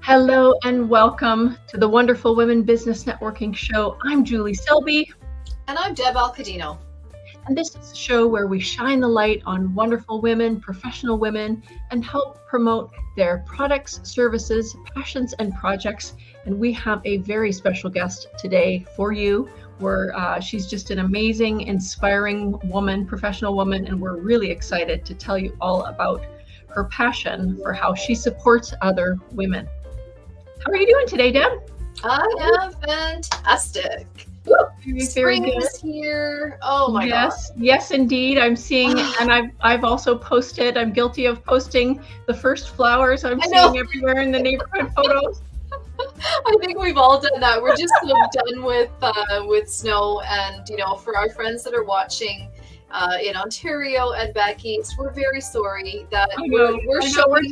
Hello and welcome to the Wonderful Women Business Networking Show. I'm Julie Selby, And I'm Deb Alcadinho. and this is a show where we shine the light on wonderful women, professional women, and help promote their products, services, passions, and projects. And we have a very special guest today for you, where she's just an amazing, inspiring woman, professional woman, and we're really excited to tell you all about her passion for how she supports other women. How are you doing today, Deb? I am fantastic. Very Spring good. is here. Oh my God. Yes, indeed. I'm seeing, and I've also posted. I'm guilty of posting the first flowers I'm seeing everywhere in the neighborhood photos. I think we've all done that. We're just so done with snow, and for our friends that are watching in Ontario and back east, we're very sorry that we're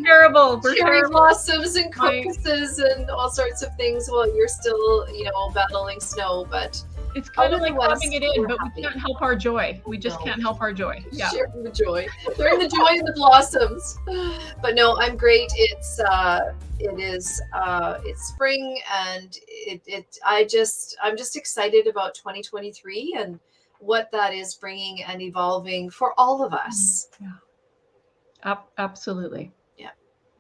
terrible. We're cherry blossoms and crocuses and all sorts of things while you're still battling snow, but it's kind of like rubbing it in, but we can't help our joy. We just can't help our joy. Yeah, sharing the joy, sharing the joy in the blossoms. But no, I'm great. It's spring, and I'm just excited about 2023 and what that is bringing and evolving for all of us. Yeah, absolutely. Yeah,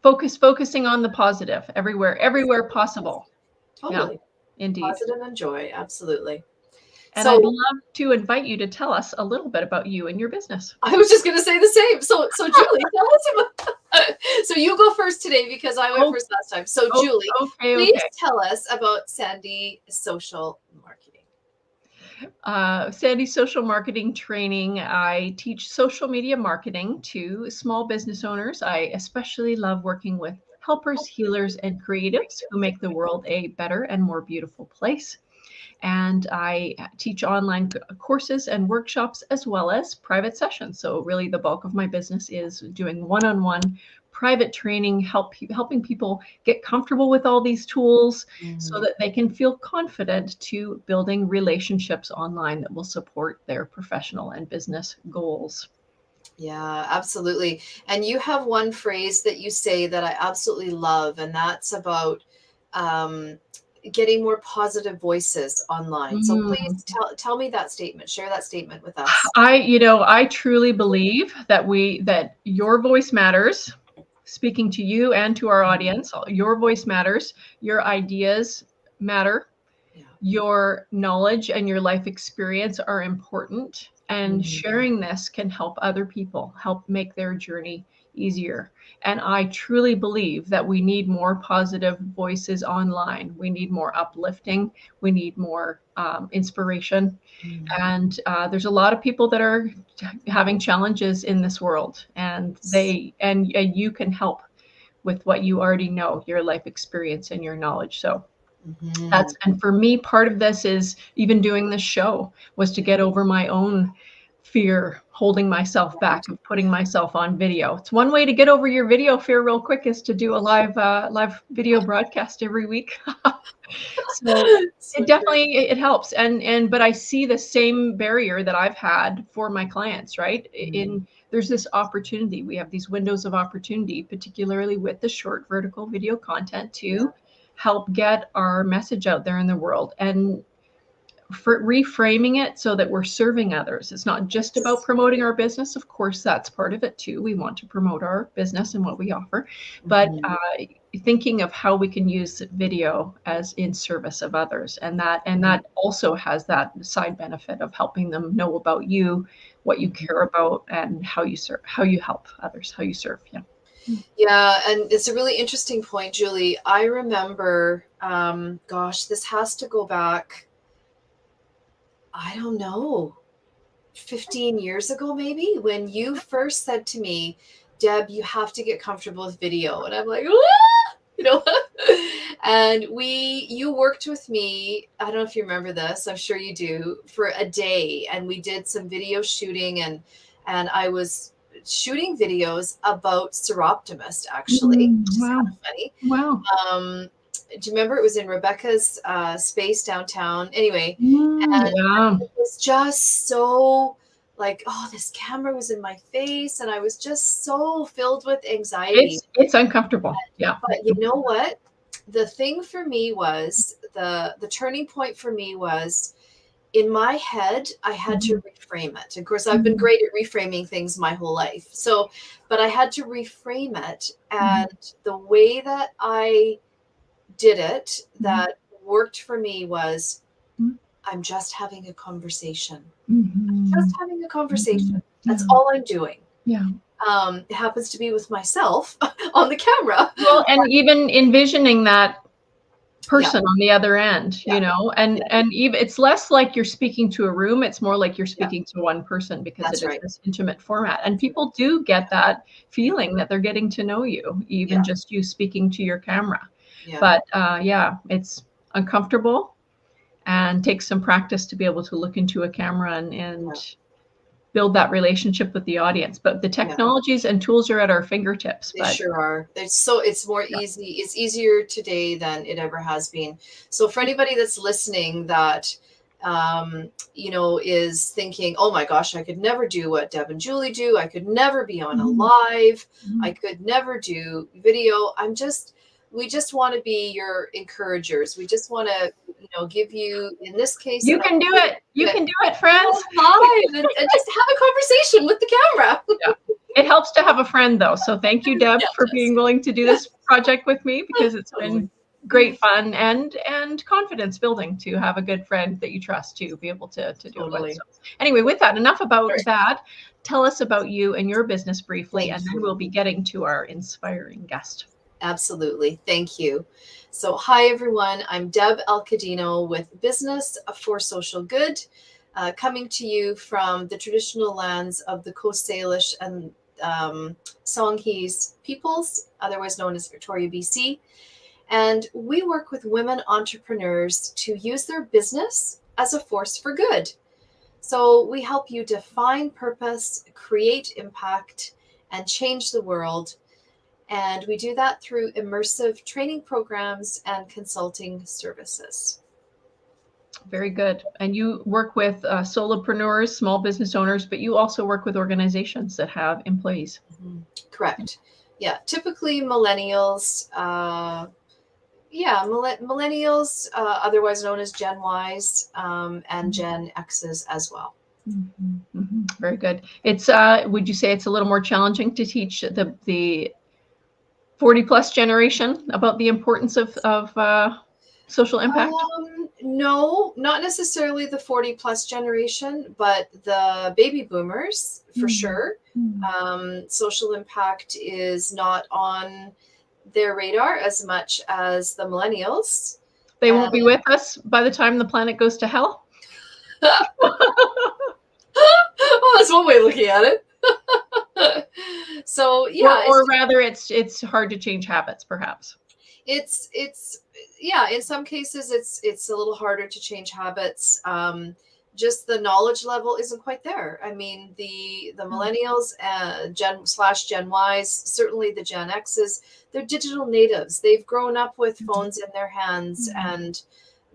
focusing on the positive everywhere possible. Totally. Yeah, indeed. Positive and joy, absolutely. And I'd love to invite you to tell us a little bit about you and your business. I was just going to say the same. So Julie, tell us about. So you go first today because I went first last time. So Julie, please tell us about Sandy Social Marketing. Sandy Social Marketing Training. I teach social media marketing to small business owners. I especially love working with helpers, healers, and creatives who make the world a better and more beautiful place. And I teach online courses and workshops as well as private sessions. So really the bulk of my business is doing one-on-one private training, helping people get comfortable with all these tools so that they can feel confident to building relationships online that will support their professional and business goals. Yeah, absolutely. And you have one phrase that you say that I absolutely love, and that's about getting more positive voices online. So please tell me that statement. Share that statement with us. I truly believe that your voice matters. Speaking to you and to our audience, your voice matters. Your ideas matter. Yeah. Your knowledge and your life experience are important. And sharing this can help other people, help make their journey easier. And I truly believe that we need more positive voices online. We need more uplifting. We need more inspiration. And there's a lot of people that are having challenges in this world, and you can help with what you already know, your life experience and your knowledge. So and for me, part of this is even doing this show was to get over my own fear, holding myself back and putting myself on video. It's one way to get over your video fear real quick is to do a live video broadcast every week. So it definitely helps. But I see the same barrier that I've had for my clients, right? There's this opportunity. We have these windows of opportunity, particularly with the short vertical video content to help get our message out there in the world. And for reframing it so that we're serving others. It's not just about promoting our business. Of course, that's part of it too. We want to promote our business and what we offer, but thinking of how we can use video as in service of others. And that also has that side benefit of helping them know about you, what you care about, and how you serve, how you help others, how you serve. Yeah. Yeah. And it's a really interesting point, Julie. I remember, this has to go back, I don't know, 15 years ago, maybe, when you first said to me, Deb, you have to get comfortable with video. And I'm like, and you worked with me. I don't know if you remember this. I'm sure you do, for a day. And we did some video shooting, and I was shooting videos about Soroptimist, actually, which is kind of funny. Wow. Do you remember? It was in Rebecca's space downtown. Anyway, and it was just so like, oh, this camera was in my face, and I was just so filled with anxiety. It's uncomfortable. Yeah. But you know what? the thing for me was the turning point for me was in my head, I had to reframe it. Of course, I've been great at reframing things my whole life. So, but I had to reframe it. And the way that I did it that worked for me was I'm just having a conversation. Just having a conversation. That's all I'm doing. Yeah. It happens to be with myself on the camera. Well, and even envisioning that person on the other end, you know, and even it's less like you're speaking to a room, it's more like you're speaking to one person, because That's it is this intimate format, and people do get that feeling that they're getting to know you, even just you speaking to your camera. But yeah, it's uncomfortable and takes some practice to be able to look into a camera and build that relationship with the audience. But the technologies and tools are at our fingertips. They sure are. It's more easy. It's easier today than it ever has been. So for anybody that's listening that, you know, is thinking, oh my gosh, I could never do what Deb and Julie do. I could never be on a live. I could never do video. We just want to be your encouragers. We just want to, you know, give you, in this case, you can do it. You can do it, friends. Live and just have a conversation with the camera. It helps to have a friend, though. So thank you, Deb, for being willing to do this project with me, because it's been great fun and confidence building to have a good friend that you trust to be able to do it with. So anyway, with that, enough about that. Tell us about you and your business briefly, and then we'll be getting to our inspiring guest. Absolutely. Thank you. So hi, everyone. I'm Deb Alcadinho with Business for Social Good, coming to you from the traditional lands of the Coast Salish and Songhees peoples, otherwise known as Victoria, BC. And we work with women entrepreneurs to use their business as a force for good. So we help you define purpose, create impact, and change the world. And we do that through immersive training programs and consulting services. Very good. And you work with solopreneurs, small business owners, but you also work with organizations that have employees. Correct. Yeah. Typically millennials. Millennials, otherwise known as Gen Ys, and Gen X's as well. Very good. It's would you say it's a little more challenging to teach the 40-plus generation about the importance of social impact? No, not necessarily the 40-plus generation, but the baby boomers, for sure. Social impact is not on their radar as much as the millennials. They won't be with us by the time the planet goes to hell? Well, that's one way of looking at it. So yeah, or rather, it's hard to change habits, perhaps. It's in some cases it's a little harder to change habits. Just the knowledge level isn't quite there. I mean, the millennials, Gen Ys, certainly the Gen X's, they're digital natives. They've grown up with phones in their hands, and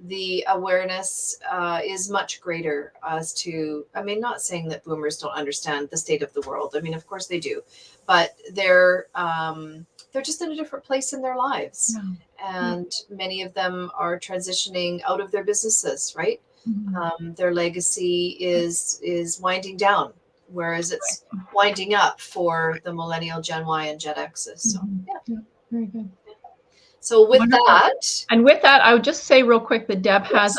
the awareness is much greater as to, I mean, not saying that boomers don't understand the state of the world. I mean, of course they do, but they're just in a different place in their lives. And many of them are transitioning out of their businesses, right? Their legacy is winding down, whereas it's winding up for the millennial, Gen Y, and Gen X's. So yeah, very good. So with that, I would just say real quick that Deb has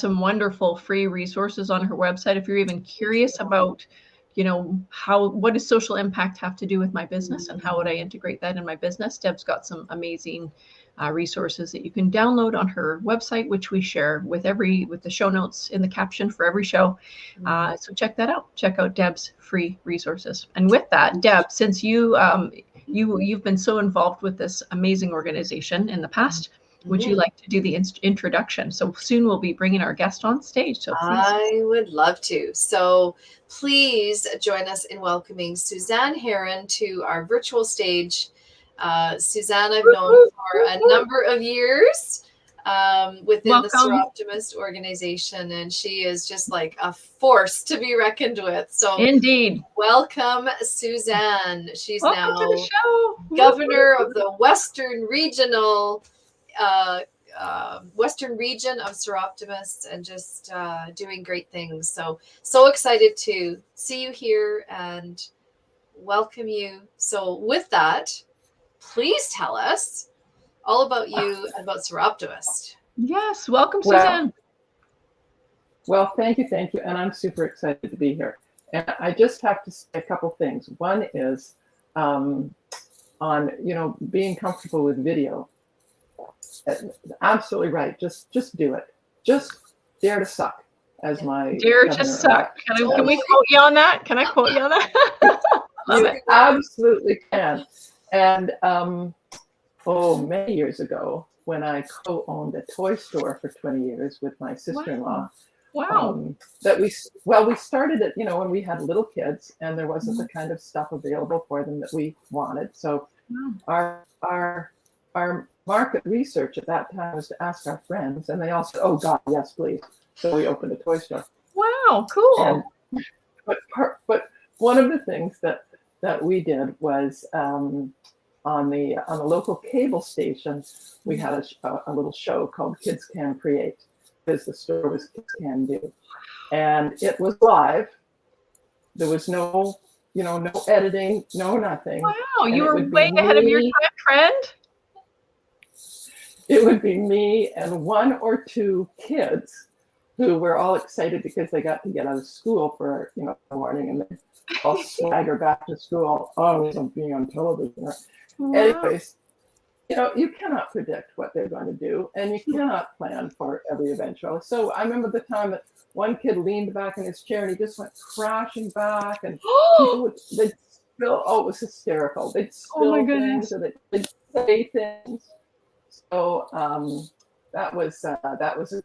some wonderful free resources on her website. If you're even curious about, you know, what does social impact have to do with my business and how would I integrate that in my business? Deb's got some amazing resources that you can download on her website, which we share with the show notes in the caption for every show. So check that out. Check out Deb's free resources. And with that, Deb, since you've been so involved with this amazing organization in the past, would you like to do the introduction? So soon we'll be bringing our guest on stage. So please. I would love to. So please join us in welcoming Suzanne Heron to our virtual stage. Suzanne, I've known for a number of years. within the Welcome. Soroptimist organization, and she is just like a force to be reckoned with. So Indeed. welcome, Suzanne. She's Welcome now to the show. governor of the Western region of Soroptimists, and just doing great things. So excited to see you here and welcome you. So with that, please tell us all about you and about Soroptimist. Yes, welcome, Suzanne. Well, thank you, and I'm super excited to be here. And I just have to say a couple things. One is on being comfortable with video. Absolutely right. Just do it. Just dare to suck, as my dare to suck. Can we quote you on that? Can I quote you on that? You absolutely can. And many years ago, when I co-owned a toy store for 20 years with my sister-in-law. Wow. We started it, when we had little kids and there wasn't the kind of stuff available for them that we wanted. So our market research at that time was to ask our friends, and they all said, "Oh God, yes, please." So we opened a toy store. Wow, cool. But one of the things that we did was on the local cable station, we had a little show called Kids Can Create, because the store was Kids Can Do, and it was live. There was no editing, no nothing. Wow, you were way ahead of your time, friend. It would be me and one or two kids who were all excited because they got to get out of school for the morning, and they all swagger back to school. Oh, I'm being on television. Wow. Anyways, you cannot predict what they're going to do, and you cannot plan for every eventuality. So I remember the time that one kid leaned back in his chair and he just went crashing back, and people they'd spill. Oh, it was hysterical. They'd spill things, or they'd say things. So that was a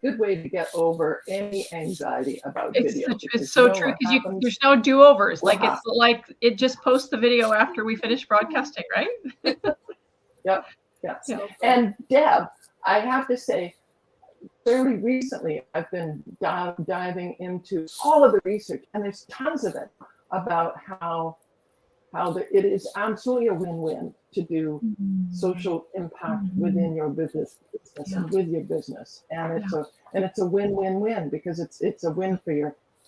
good way to get over any anxiety about video. It's so true, because there's no do-overs. It's like it just posts the video after we finish broadcasting, right? Yep. And Deb, I have to say, fairly recently, I've been diving into all of the research, and there's tons of it about how it is absolutely a win-win to do social impact within your business and with your business, and it's a win-win-win, because it's a win for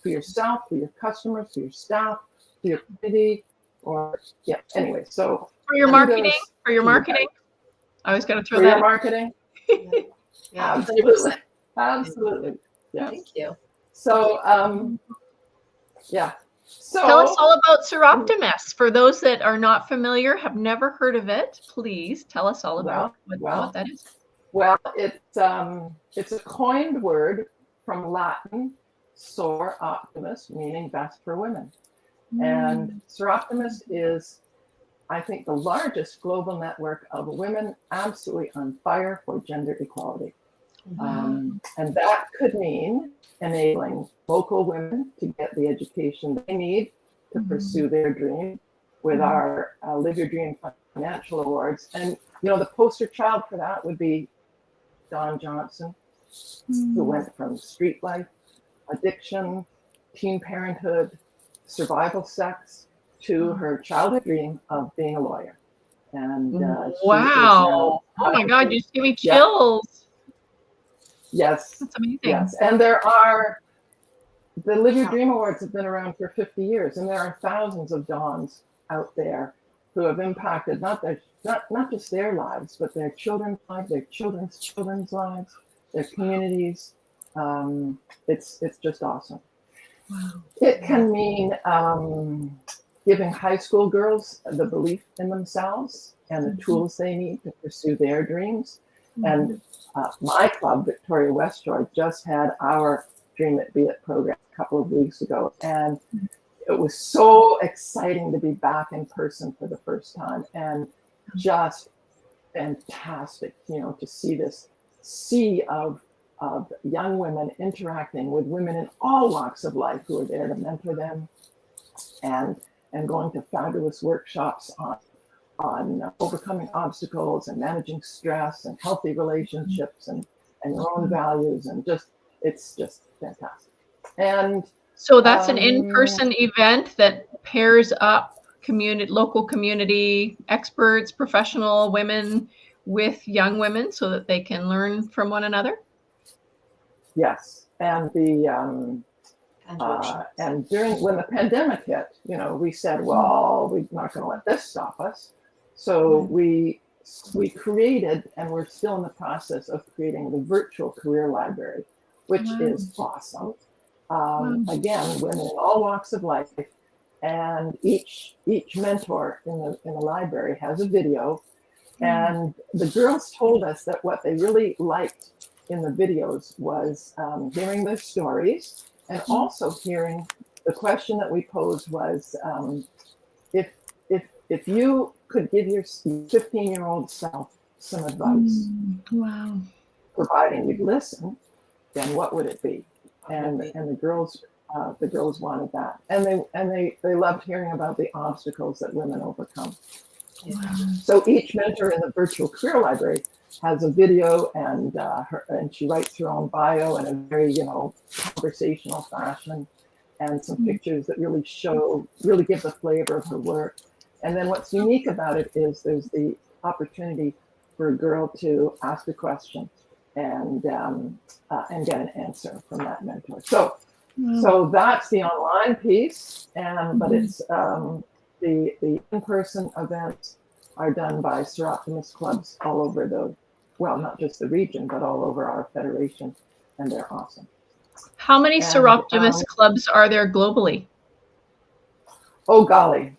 yourself, for your customers, for your staff, for your community, anyway. So for your marketing, I always got to throw that. For your marketing, yeah, absolutely. Yeah. Thank you. So So tell us all about Soroptimist. For those that are not familiar, have never heard of it, please tell us all about what that is. Well, it's a coined word from Latin, Soroptimist, meaning best for women. And Soroptimist is, I think, the largest global network of women absolutely on fire for gender equality. And that could mean enabling local women to get the education they need to pursue their dream with our Live Your Dream Financial Awards. And, the poster child for that would be Dawn Johnson, who went from street life, addiction, teen parenthood, survival sex, to her childhood dream of being a lawyer. And wow. Oh my God, you just give me chills. Yes. That's amazing. Yes. And there are, the Live Your Dream Awards have been around for 50 years, and there are thousands of Dawns out there who have impacted not just their lives, but their children's lives, their children's lives, their communities. It's just awesome. Wow. It can mean giving high school girls the belief in themselves and the tools they need to pursue their dreams. And my club, Victoria Westshore, just had our Dream It Be It program a couple of weeks ago. And it was so exciting to be back in person for the first time, and just fantastic, to see this sea of young women interacting with women in all walks of life who are there to mentor them, and going to fabulous workshops on overcoming obstacles and managing stress and healthy relationships and and your own values, and it's just fantastic. And so that's an in-person event that pairs up local community experts, professional women with young women so that they can learn from one another. Yes, and and during when the pandemic hit, we said, well, we're not going to let this stop us. So we created, and we're still in the process of creating, the virtual career library, which is awesome. Again, women in all walks of life, and each mentor in the library has a video. And the girls told us that what they really liked in the videos was hearing their stories, and also hearing the question that we posed was, if you could give your 15-year-old self some advice, providing you'd listen, then what would it be? And the girls wanted that, and they loved hearing about the obstacles that women overcome. So each mentor in the virtual career library has a video, and she writes her own bio in a very conversational fashion, and some pictures that really give the flavor of her work. And then what's unique about it is there's the opportunity for a girl to ask a question and get an answer from that mentor. So that's the online piece, but it's the in-person events are done by Soroptimist clubs all over not just the region, but all over our federation, and they're awesome. How many Soroptimist clubs are there globally? Oh golly,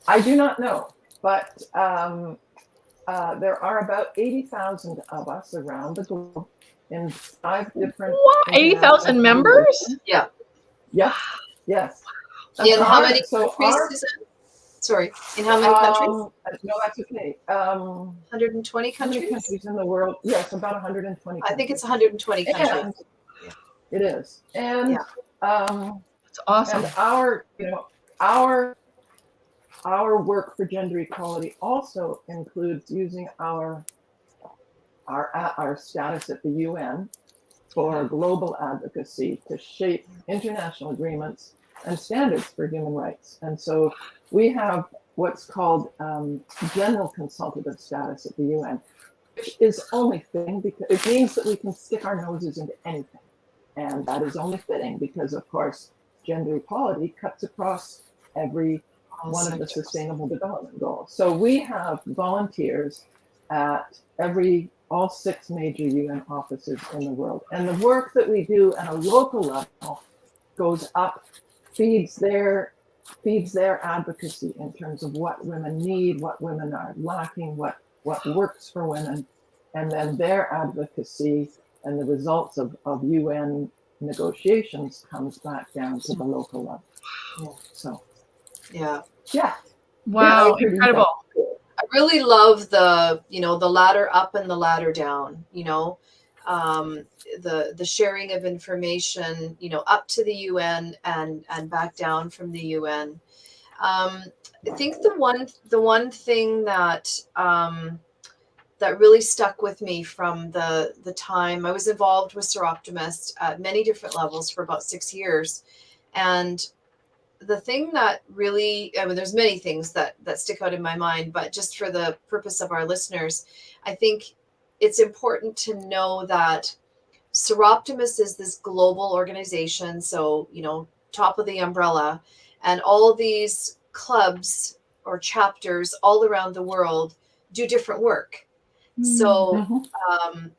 I do not know, but there are about 80,000 of us around the globe in 5 different. What? 80,000 members? Yeah. Yeah. Yes. In how many countries? Sorry, in how many countries? No, that's okay. 120 countries? How many countries in the world? Yes, about 120 countries. I think it's 120 countries. It is. And that's awesome. And our work for gender equality also includes using our status at the UN for global advocacy to shape international agreements and standards for human rights. And so we have what's called general consultative status at the UN, which is only fitting because it means that we can stick our noses into anything. And that is only fitting because, of course, gender equality cuts across every one of the Sustainable Development Goals. So we have volunteers at all 6 major UN offices in the world. And the work that we do at a local level goes up, feeds their advocacy in terms of what women need, what women are lacking, what works for women, and then their advocacy and the results of UN negotiations comes back down to the local level. So yeah. Wow, incredible. I really love the ladder up and the ladder down, the sharing of information, up to the UN and back down from the UN. I think the one thing that really stuck with me from the time I was involved with Soroptimist at many different levels for about 6 years. And the thing that really, there's many things that stick out in my mind, but just for the purpose of our listeners, I think it's important to know that Soroptimist is this global organization. So, top of the umbrella, and all these clubs or chapters all around the world do different work. So,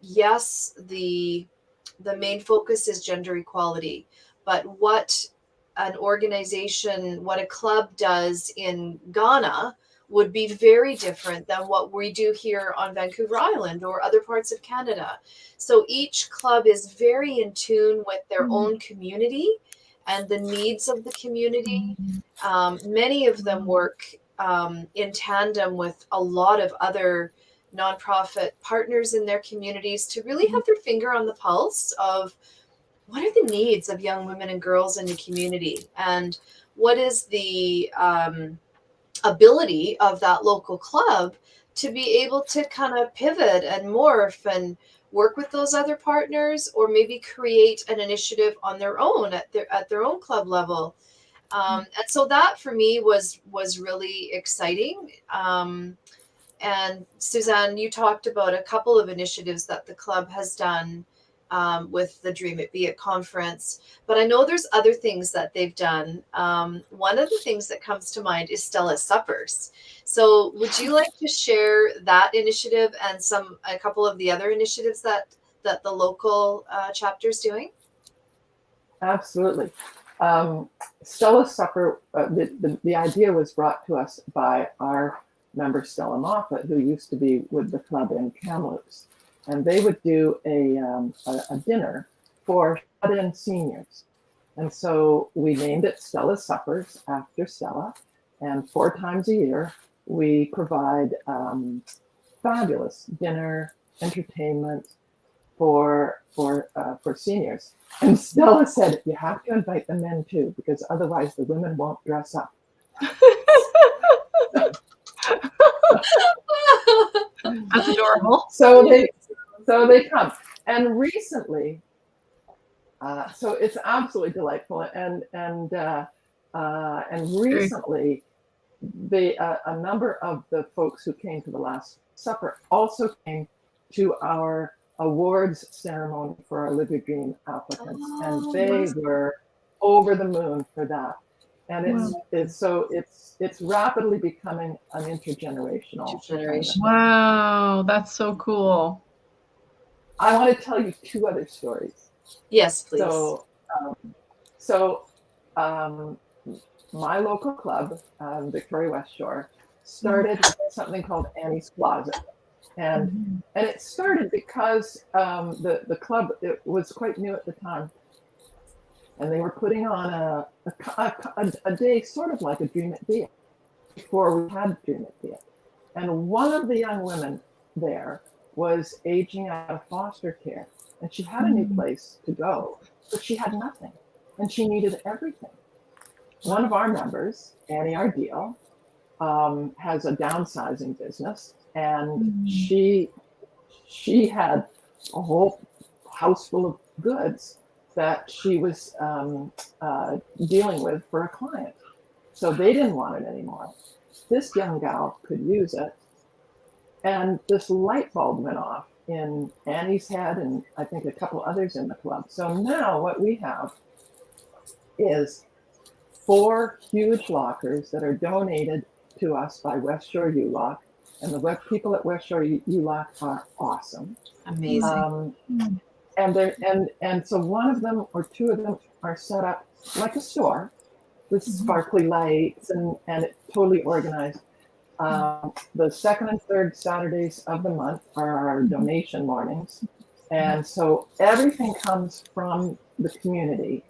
yes, the main focus is gender equality, but what an organization, what a club does in Ghana would be very different than what we do here on Vancouver Island or other parts of Canada. So each club is very in tune with their own community and the needs of the community. Many of them work in tandem with a lot of other nonprofit partners in their communities to really have their finger on the pulse of what are the needs of young women and girls in the community, and what is the ability of that local club to be able to kind of pivot and morph and work with those other partners, or maybe create an initiative on their own at their own club level. And so that for me was really exciting. And Suzanne, you talked about a couple of initiatives that the club has done with the Dream It Be It conference, but I know there's other things that they've done. One of the things that comes to mind is Stella's Suppers. So would you like to share that initiative and a couple of the other initiatives that the local chapter is doing? Absolutely. Stella's Supper, the idea was brought to us by our member Stella Moffat, who used to be with the club in Kamloops. And they would do a dinner for shut-in seniors. And so we named it Stella's Suppers after Stella. And 4 times a year, we provide fabulous dinner, entertainment for seniors. And Stella said, you have to invite the men too, because otherwise the women won't dress up. That's adorable. So they come. And recently, so it's absolutely delightful. And recently, a number of the folks who came to the last supper also came to our awards ceremony for our Live Your Dream applicants, and they were over the moon for that. And it's rapidly becoming an intergenerational. Wow, that's so cool. I want to tell you 2 other stories. Yes, please. So, my local club, Victoria West Shore, started something called Annie's Closet. And it started because the club, it was quite new at the time, and they were putting on a day sort of like a Dream It Be It before we had Dream It Be It. And one of the young women there was aging out of foster care, and she had a new place to go, but she had nothing, and she needed everything. One of our members, Annie Ardeal, has a downsizing business, and she had a whole house full of goods that she was dealing with for a client. So they didn't want it anymore. This young gal could use it. And this light bulb went off in Annie's head, and I think a couple others in the club. So now what we have is 4 huge lockers that are donated to us by West Shore ULOC. And the people at West Shore ULOC are awesome. Amazing. And so one of them or 2 of them are set up like a store with sparkly lights and it's totally organized. The 2nd and 3rd Saturdays of the month are our donation mornings. And so everything comes from the community.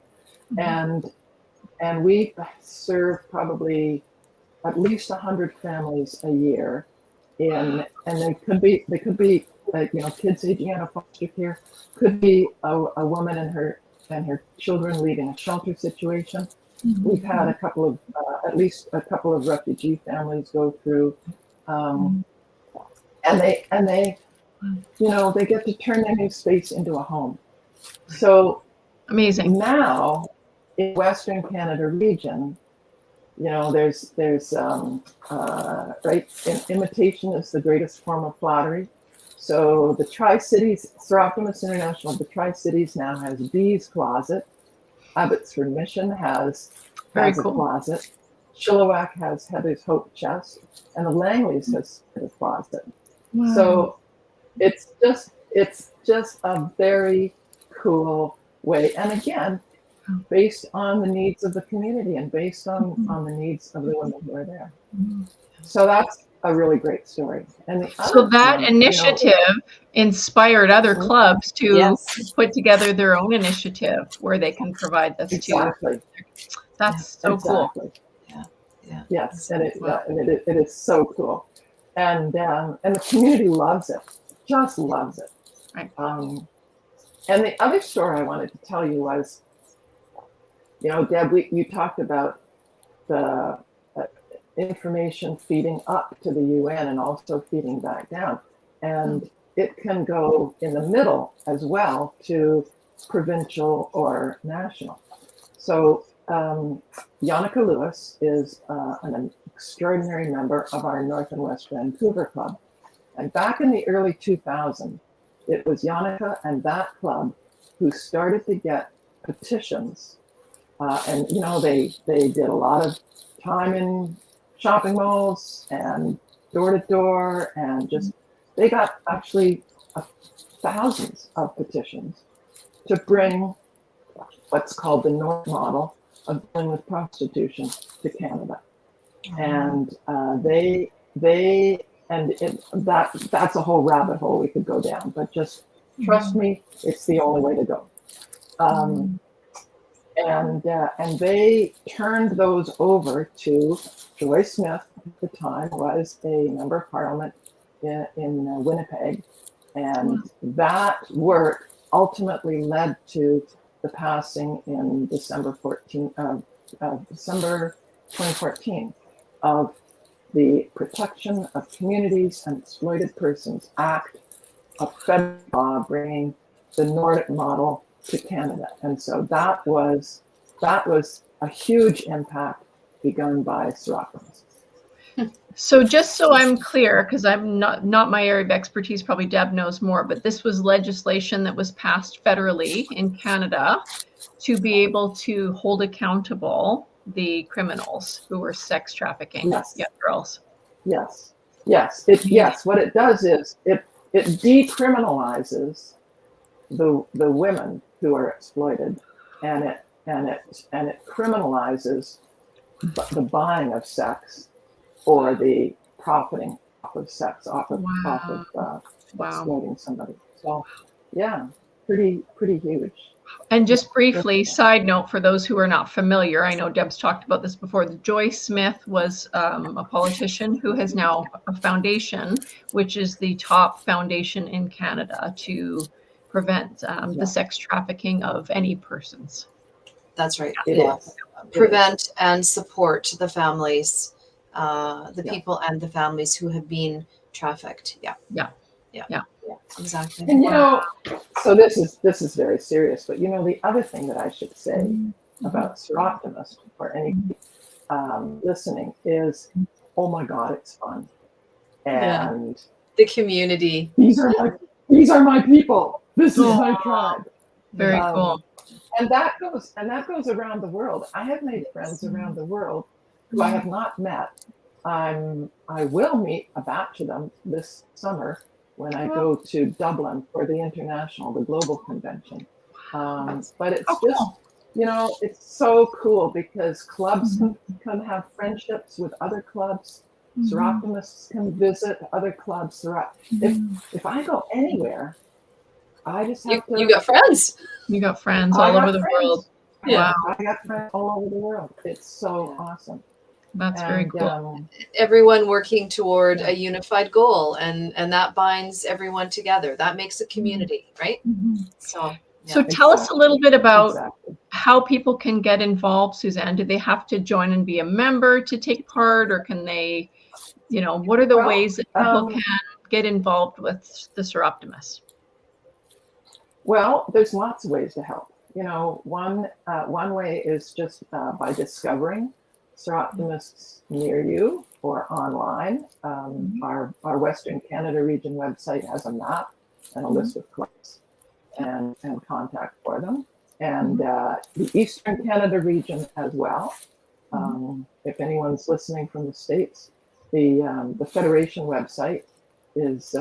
And we serve probably at least 100 families a year. And they could be kids aging out of foster care, could be a woman and her children leaving a shelter situation. We've had at least a couple of refugee families go through, and they get to turn their new space into a home. So amazing. Now in Western Canada region, there's imitation is the greatest form of flattery. So the Tri-Cities, Soroptimist International, the Tri-Cities now has Bee's Closet. Abbotsford Mission has a closet. Chilliwack has Heather's Hope Chest, and the Langleys has a closet. Wow. So it's just a very cool way. And again, based on the needs of the community and based on the needs of the women who are there. So that's a really great story. And so that initiative inspired other clubs to put together their own initiative where they can provide this exactly. too. That's so cool. Yeah. Yes, and it is so cool. And the community loves it, just loves it. Right. And the other story I wanted to tell you was, Deb, you talked about the information feeding up to the UN and also feeding back down. And it can go in the middle as well to provincial or national. So Yannicka Lewis is an extraordinary member of our North and West Vancouver Club. And back in the early 2000s, it was Yannicka and that club who started to get petitions. And, you know, they did a lot of time in shopping malls and door to door, and just, they got actually thousands of petitions to bring what's called the North model of dealing with prostitution to Canada. And that's a whole rabbit hole we could go down, but just trust me, it's the only way to go. And they turned those over to Joy Smith, at the time was a member of parliament in Winnipeg. And that work ultimately led to the passing in December 2014 of the Protection of Communities and Exploited Persons Act, a federal law bringing the Nordic model to Canada. And so that was a huge impact begun by Soroptimist. So just so I'm clear, because I'm not my area of expertise, probably Deb knows more, but this was legislation that was passed federally in Canada to be able to hold accountable the criminals who were sex trafficking young girls. Yes. What it does is it decriminalizes the women who are exploited, and it criminalizes the buying of sex or the profiting off of sex, off of exploiting somebody. So yeah, pretty huge. And just briefly, side note for those who are not familiar, I know Deb's talked about this before. Joy Smith was a politician who has now a foundation, which is the top foundation in Canada to prevent the sex trafficking of any persons. That's right. Yes. Prevent and support the families, people and the families who have been trafficked. Yeah. Exactly. And you know, so this is very serious, but you know, the other thing that I should say about Soroptimist for any listening is, oh my God, it's fun. And the community. These are my people. This is my tribe. Very cool. And that goes around the world. I have made friends around the world who I have not met. I will meet a batch of them this summer when I go to Dublin for the global convention. But it's just, you know, it's so cool because clubs can have friendships with other clubs. Soroptimists can visit other clubs. If I go anywhere, I just have to. You got friends. You got friends all over the world. Yeah, wow. I got friends all over the world. It's so awesome. That's very cool. Everyone working toward a unified goal, and that binds everyone together. That makes a community, right? So tell us a little bit about how people can get involved, Suzanne. Do they have to join and be a member to take part, or can they, you know, what are the ways that people can get involved with the Soroptimist? Well, there's lots of ways to help. You know, one way is just by discovering Soroptimists near you or online. Our Western Canada region website has a map and a list of clubs and contact for them. And the Eastern Canada region as well. If anyone's listening from the States, the Federation website is,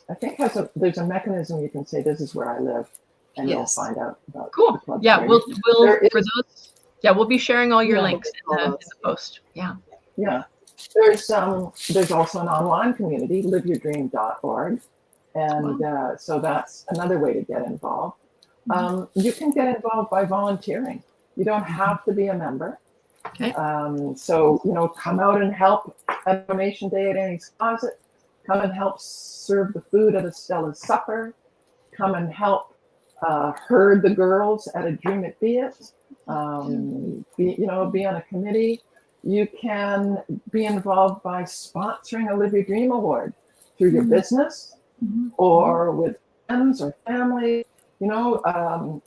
I think there's a mechanism you can say, this is where I live, and you'll find out about the club. Yeah, we'll for those. Yeah, we'll be sharing all your links in the post. Yeah. There's also an online community, liveyourdream.org, and so that's another way to get involved. You can get involved by volunteering. You don't have to be a member. Okay. So, you know, come out and help at donation day at Annie's Closet. Come and help serve the food at Estella's supper. Come and help herd the girls at a Dream It Be It. Be on a committee. You can be involved by sponsoring a Live Your Dream Award through your business, or with friends or family. You know,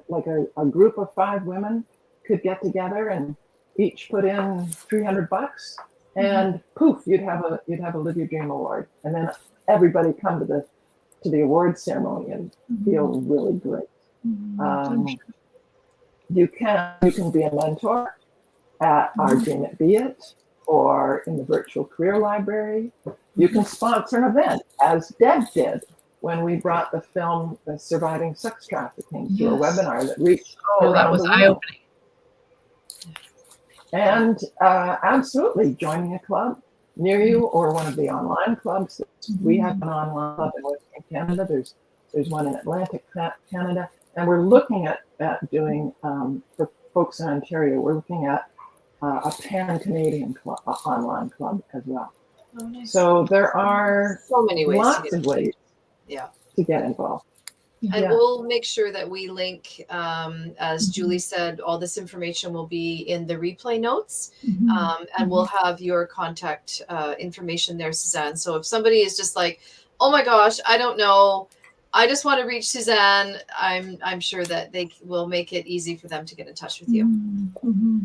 like a group of 5 women could get together and each put in $300, and poof, you'd have a Live Your Dream award, and then everybody come to the award ceremony and feel really great. You can be a mentor at our Dream It Be It or in the virtual career library. You can sponsor an event, as Deb did when we brought the film The Surviving Sex Trafficking to a webinar that reached that was eye-opening. And absolutely joining a club near you or one of the online clubs. We have an online club in Western Canada. There's one in Atlantic Canada. And we're looking at doing, for folks in Ontario, we're looking at a pan-Canadian online club as well. Oh, nice. So there are so many ways lots of ways to get involved. And we'll make sure that we link, as Julie said, all this information will be in the replay notes. And we'll have your contact information there, Suzanne. So if somebody is just like, oh my gosh, I don't know, I just want to reach Suzanne, I'm sure that they will make it easy for them to get in touch with you.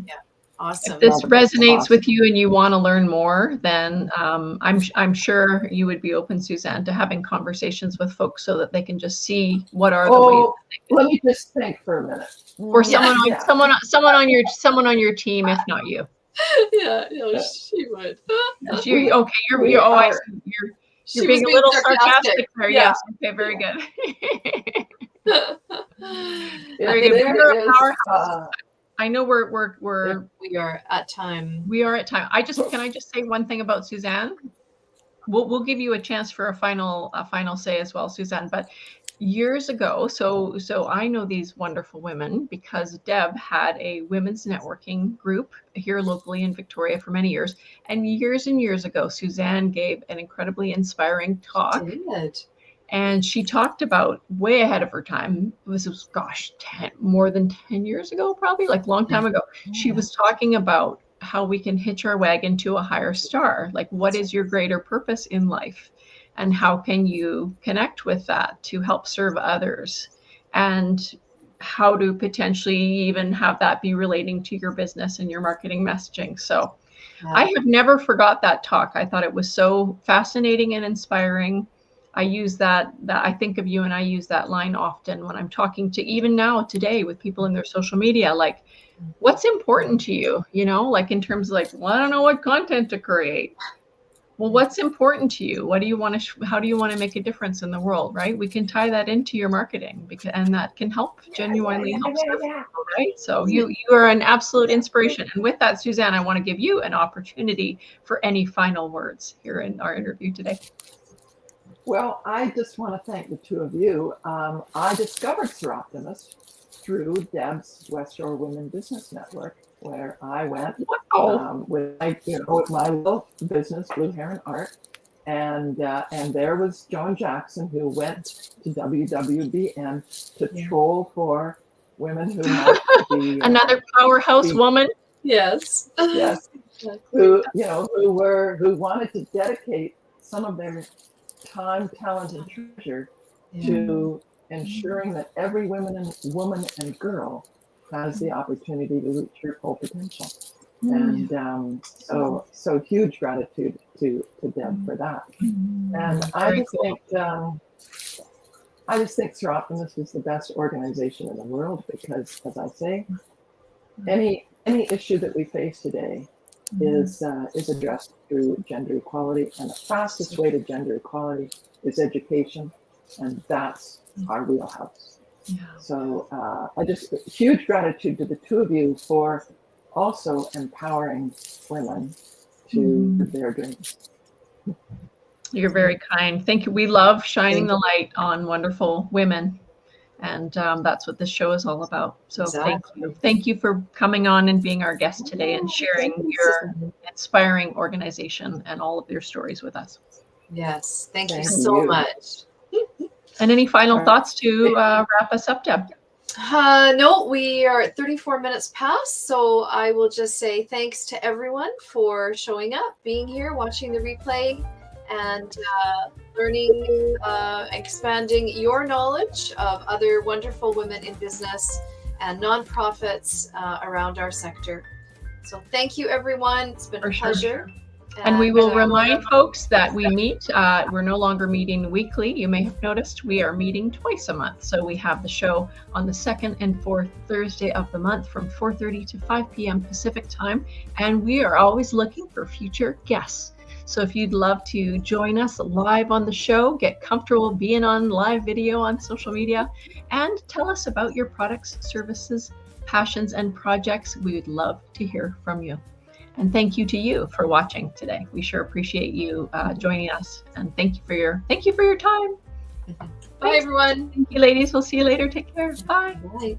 Yeah. Awesome. If this resonates with you and you want to learn more, then I'm sure you would be open, Suzanne, to having conversations with folks so that they can just see what are the ways. Let me just think for a minute. Or someone on your team, if not you. Yeah, no, she would. You're being a little sarcastic there. Yeah. Yes. Okay. Very good. Very good. I know we are at time. We are at time. Can I just say one thing about Suzanne? We'll give you a chance for a final say as well, Suzanne. But years ago, so I know these wonderful women because Deb had a women's networking group here locally in Victoria for many years. And years ago, Suzanne gave an incredibly inspiring talk. She did. And she talked about, way ahead of her time, it was more than 10 years ago, probably, like a long time ago. She was talking about how we can hitch our wagon to a higher star. Like, what is your greater purpose in life? And how can you connect with that to help serve others? And how to potentially even have that be relating to your business and your marketing messaging. So I have never forgot that talk. I thought it was so fascinating and inspiring. I use that I think of you, and I use that line often when I'm talking to, even now today, with people in their social media, like, what's important to you? You know, like in terms of like, well, I don't know what content to create. Well, what's important to you? What do you want to, how do you want to make a difference in the world, right? We can tie that into your marketing and that can help genuinely help serve people, right? So you are an absolute inspiration. And with that, Suzanne, I want to give you an opportunity for any final words here in our interview today. Well, I just want to thank the two of you. I discovered Soroptimist through Deb's West Shore Women Business Network, where I went with my little business, Blue Heron Art, and there was Joan Jackson, who went to WWBN to troll for women who might be another powerhouse woman. Yes. Yes. Who wanted to dedicate some of their time, talent, and treasure to ensuring that every woman and girl has the opportunity to reach her full potential. And so huge gratitude to Deb for that. And I just think Soroptimist is the best organization in the world because, as I say, any issue that we face today is addressed through gender equality, and the fastest way to gender equality is education, and that's our wheelhouse. So I just huge gratitude to the two of you for also empowering women to their dreams. You're very kind. Thank you. We love shining the light on wonderful women. And that's what this show is all about. So Thank you. Thank you for coming on and being our guest today and sharing your inspiring organization and all of your stories with us. Yes. Thank you so much. And any final thoughts to wrap us up, Deb? No, we are at 34 minutes past. So I will just say thanks to everyone for showing up, being here, watching the replay, and learning, expanding your knowledge of other wonderful women in business and nonprofits around our sector. So thank you, everyone. It's been a pleasure. And we will remind folks that we meet, we're no longer meeting weekly. You may have noticed we are meeting twice a month. So we have the show on the second and fourth Thursday of the month from 4:30 to 5 p.m. Pacific time. And we are always looking for future guests. So if you'd love to join us live on the show, get comfortable being on live video on social media, and tell us about your products, services, passions, and projects, we would love to hear from you. And thank you to you for watching today. We sure appreciate you joining us, and thank you for your time. Bye, everyone. Thank you, ladies. We'll see you later. Take care. Bye. Bye.